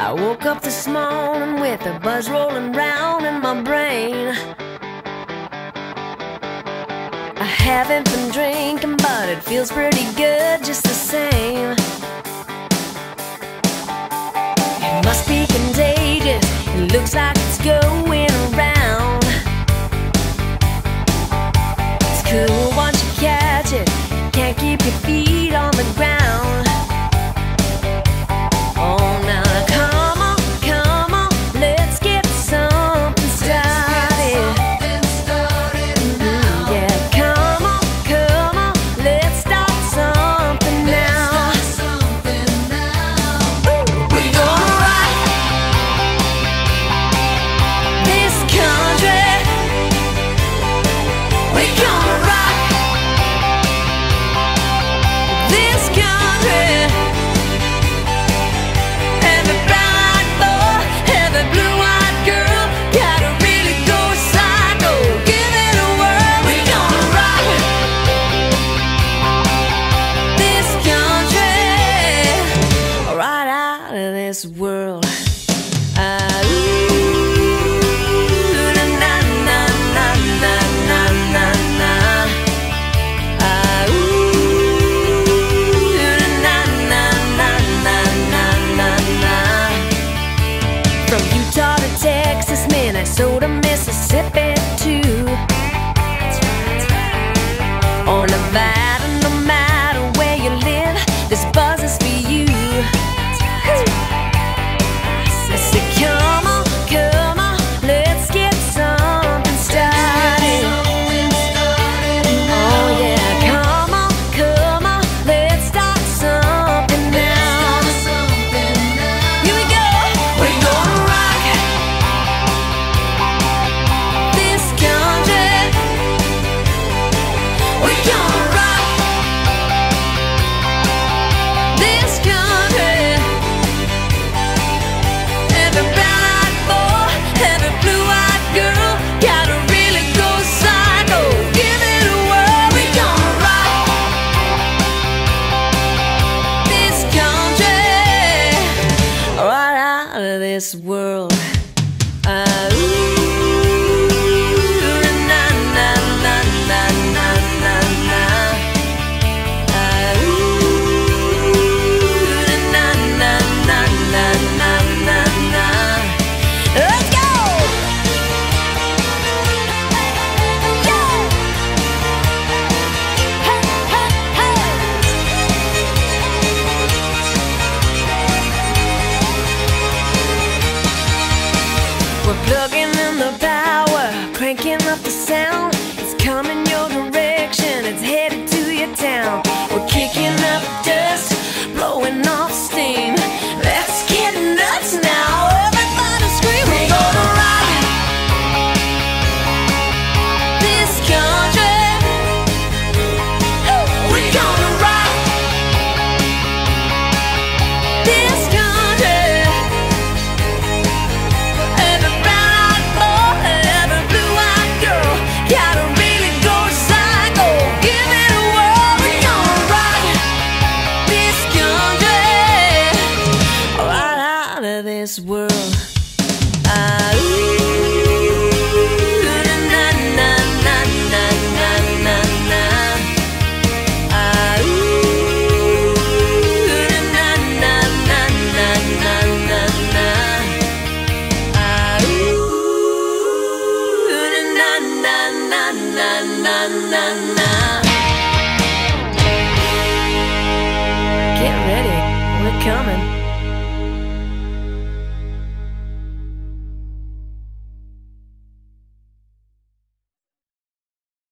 I woke up this morning with a buzz rolling round in my brain. I haven't been drinking, but it feels pretty good just the same. It must be contagious, it looks like it's going around. It's cool once you catch it, can't keep your feet on the ground. Oh, now come on, let's get something started. Yeah, come on, let's start something now. We're gonna rock this country. We're gonna rock this country. Every brown-eyed boy, every blue-eyed girl, gotta really go psycho, give it a whirl. We're gonna rock this country, right out of this world. From Utah to Texas, Minnesota, Mississippi too. Or Nevada, no matter where you live, this buzz is for you. I say, come on, let's get something started. Oh yeah, come on, let's start something now. Here we go. We're gonna rock this country. We're gonna rock this country. Every brown-eyed boy, every blue-eyed girl, gotta really go psycho, give it a whirl. We're gonna rock this country, right out of this world. Let's go! We're plugging in the power, cranking up the sound.